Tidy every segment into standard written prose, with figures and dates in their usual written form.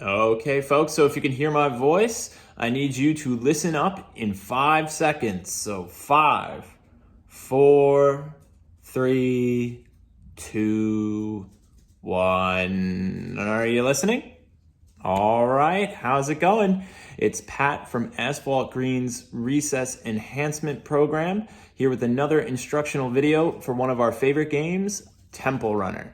Okay, folks, so if you can hear my voice, I need you to listen up in 5 seconds. So 5, 4, 3, 2, 1. Are you listening? All right, how's it going? It's Pat from Asphalt Green's Recess Enhancement Program, here with another instructional video for one of our favorite games, Temple Runner.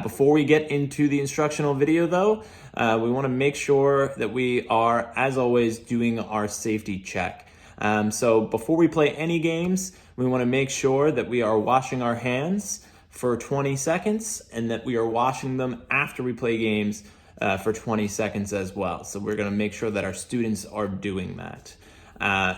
Before we get into the instructional video though, we want to make sure that we are, as always, doing our safety check. So before we play any games, we want to make sure that we are washing our hands for 20 seconds and that we are washing them after we play games for 20 seconds as well. So we're going to make sure that our students are doing that.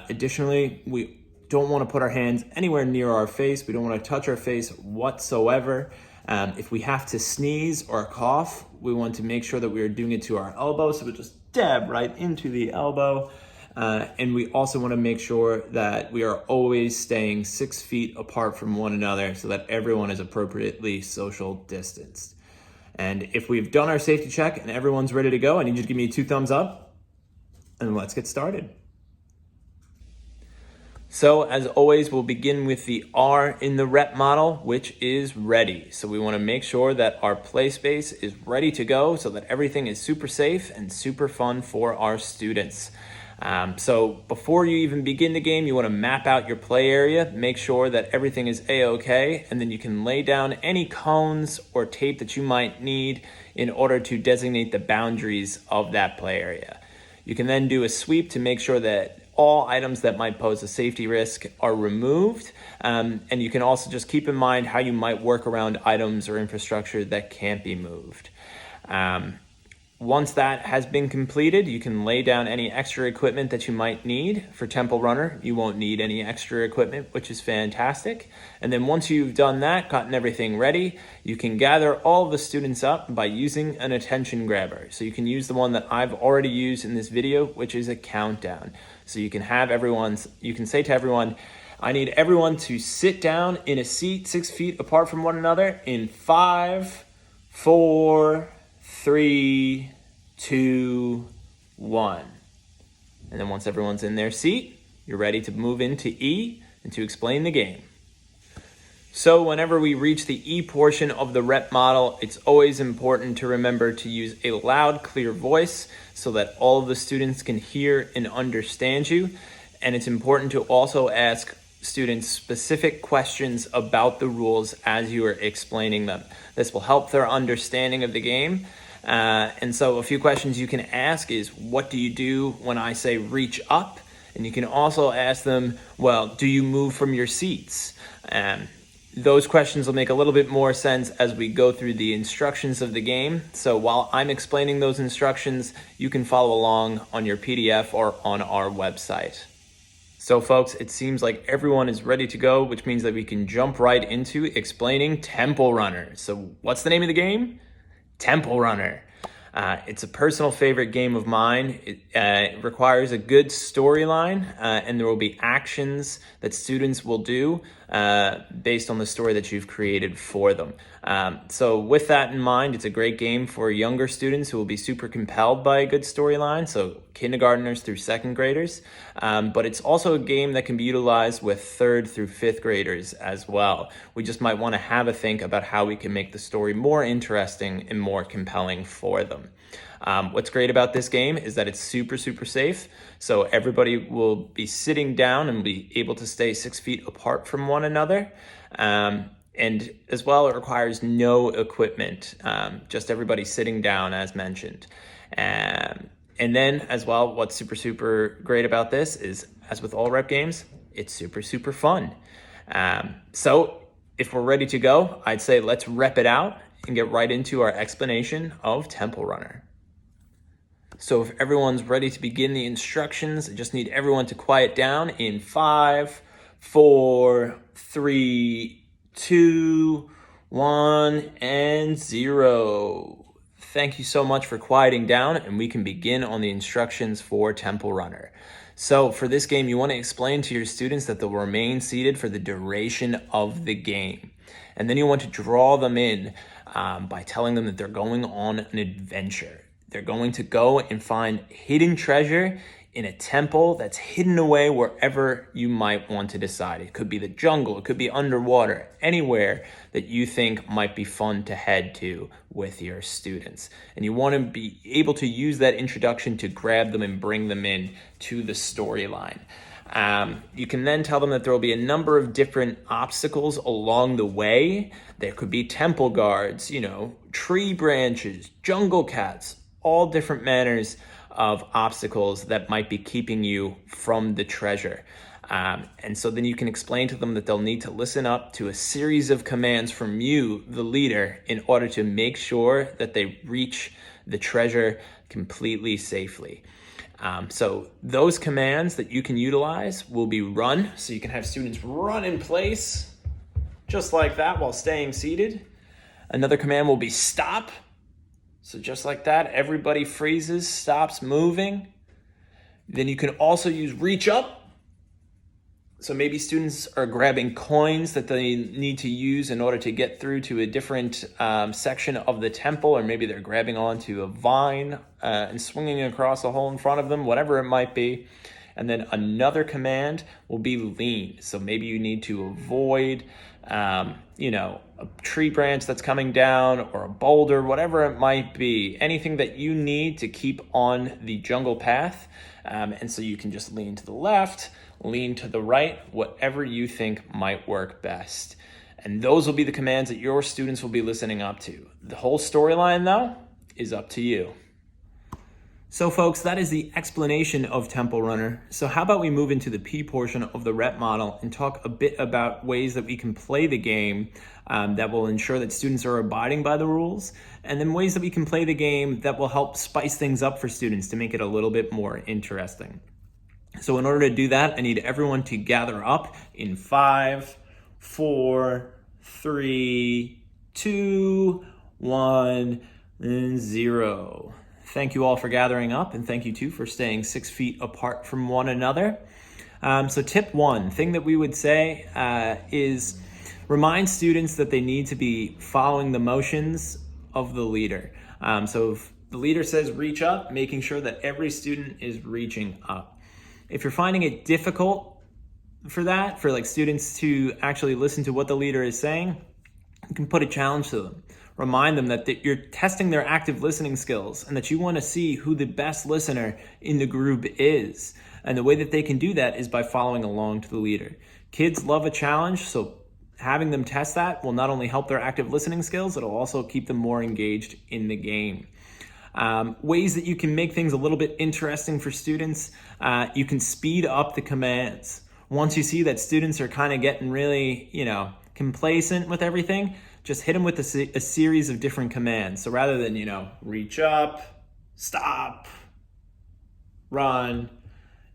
Additionally, we don't want to put our hands anywhere near our face. We don't want to touch our face whatsoever. If we have to sneeze or cough, we want to make sure that we are doing it to our elbow. So we just dab right into the elbow. And we also want to make sure that we are always staying 6 feet apart from one another so that everyone is appropriately social distanced. And if we've done our safety check and everyone's ready to go, I need you to give me 2 thumbs up and let's get started. So as always, we'll begin with the R in the rep model, which is ready. So we want to make sure that our play space is ready to go so that everything is super safe and super fun for our students. So before you even begin the game, you want to map out your play area, make sure that everything is a-okay, and then you can lay down any cones or tape that you might need in order to designate the boundaries of that play area. You can then do a sweep to make sure that all items that might pose a safety risk are removed. And you can also just keep in mind how you might work around items or infrastructure that can't be moved. Once that has been completed, you can lay down any extra equipment that you might need. For Temple Runner, you won't need any extra equipment, which is fantastic. And then once you've done that, gotten everything ready, you can gather all of the students up by using an attention grabber. So you can use the one that I've already used in this video, which is a countdown. So you can say to everyone, I need everyone to sit down in a seat 6 feet apart from one another in 5, 4, 3, 2, 1. And then once everyone's in their seat, you're ready to move into E and to explain the game. So whenever we reach the E portion of the rep model, it's always important to remember to use a loud, clear voice so that all of the students can hear and understand you. And it's important to also ask students specific questions about the rules as you are explaining them. This will help their understanding of the game. And so a few questions you can ask is, what do you do when I say reach up? And you can also ask them, well, do you move from your seats? Those questions will make a little bit more sense as we go through the instructions of the game. So while I'm explaining those instructions, you can follow along on your PDF or on our website. So folks, it seems like everyone is ready to go, which means that we can jump right into explaining Temple Runner. So what's the name of the game? Temple Runner. It's a personal favorite game of mine. It requires a good storyline, and there will be actions that students will do based on the story that you've created for them. So with that in mind, it's a great game for younger students who will be super compelled by a good storyline, so kindergartners through 2nd graders. But it's also a game that can be utilized with 3rd through 5th graders as well. We just might want to have a think about how we can make the story more interesting and more compelling for them. What's great about this game is that it's super safe. So everybody will be sitting down and be able to stay 6 feet apart from one another. And as well, it requires no equipment, just everybody sitting down as mentioned. And then as well, what's super great about this is, as with all rep games, it's super fun. So if we're ready to go, I'd say let's rep it out and get right into our explanation of Temple Runner. So if everyone's ready to begin the instructions, I just need everyone to quiet down in 5, 4, 3, 2, 1, and 0. Thank you so much for quieting down, and we can begin on the instructions for Temple Runner. So for this game, you want to explain to your students that they'll remain seated for the duration of the game. And then you want to draw them in by telling them that they're going on an adventure. They're going to go and find hidden treasure in a temple that's hidden away wherever you might want to decide. It could be the jungle, it could be underwater, anywhere that you think might be fun to head to with your students. And you want to be able to use that introduction to grab them and bring them in to the storyline. You can then tell them that there will be a number of different obstacles along the way. There could be temple guards, tree branches, jungle cats, all different manners of obstacles that might be keeping you from the treasure. And so then you can explain to them that they'll need to listen up to a series of commands from you, the leader, in order to make sure that they reach the treasure completely safely. So those commands that you can utilize will be run. So you can have students run in place just like that while staying seated. Another command will be stop. So just like that, everybody freezes, stops moving. Then you can also use reach up. So maybe students are grabbing coins that they need to use in order to get through to a different section of the temple, or maybe they're grabbing onto a vine and swinging across a hole in front of them, whatever it might be. And then another command will be lean. So maybe you need to avoid a tree branch that's coming down or a boulder, whatever it might be, anything that you need to keep on the jungle path. And so you can just lean to the left, lean to the right, whatever you think might work best. And those will be the commands that your students will be listening up to. The whole storyline, though, is up to you. So folks, that is the explanation of Temple Runner. So how about we move into the P portion of the rep model and talk a bit about ways that we can play the game that will ensure that students are abiding by the rules, and then ways that we can play the game that will help spice things up for students to make it a little bit more interesting. So in order to do that, I need everyone to gather up in 5, 4, 3, 2, 1, and 0. Thank you all for gathering up, and thank you too for staying 6 feet apart from one another. So tip 1, thing that we would say is remind students that they need to be following the motions of the leader. So if the leader says reach up, making sure that every student is reaching up. If you're finding it difficult for students to actually listen to what the leader is saying, you can put a challenge to them. Remind them that you're testing their active listening skills and that you want to see who the best listener in the group is. And the way that they can do that is by following along to the leader. Kids love a challenge, so having them test that will not only help their active listening skills, it'll also keep them more engaged in the game. Ways that you can make things a little bit interesting for students, you can speed up the commands. Once you see that students are kind of getting really, complacent with everything, just hit them with a series of different commands. So rather than, reach up, stop, run,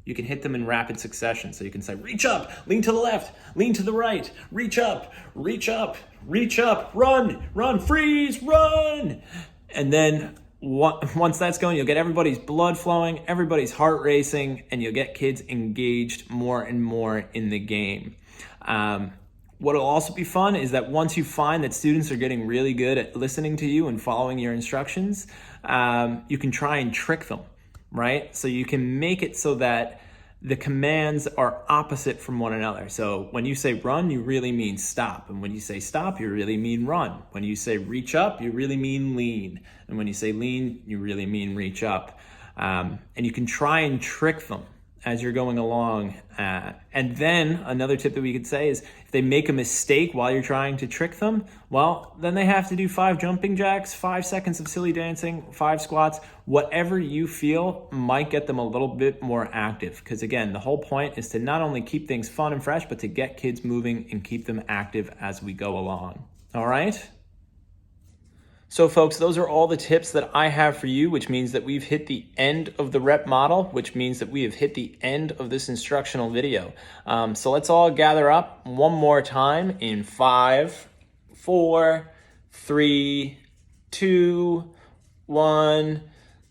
you can hit them in rapid succession. So you can say, reach up, lean to the left, lean to the right, reach up, reach up, reach up, run, freeze, run. And then once that's going, you'll get everybody's blood flowing, everybody's heart racing, and you'll get kids engaged more and more in the game. What will also be fun is that once you find that students are getting really good at listening to you and following your instructions, you can try and trick them, right? So you can make it so that the commands are opposite from one another. So when you say run, you really mean stop. And when you say stop, you really mean run. When you say reach up, you really mean lean. And when you say lean, you really mean reach up. And you can try and trick them as you're going along. And then another tip that we could say is if they make a mistake while you're trying to trick them, well, then they have to do 5 jumping jacks, 5 seconds of silly dancing, 5 squats, whatever you feel might get them a little bit more active. Because again, the whole point is to not only keep things fun and fresh, but to get kids moving and keep them active as we go along. All right? So folks, those are all the tips that I have for you, which means that we've hit the end of the rep model, which means that we have hit the end of this instructional video. So let's all gather up one more time in 5, 4, 3, 2, 1,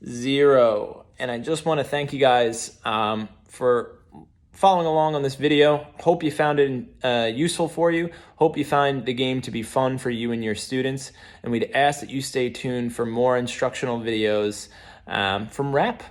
0. And I just want to thank you guys for following along on this video. Hope you found it useful for you. Hope you find the game to be fun for you and your students. And we'd ask that you stay tuned for more instructional videos from rep.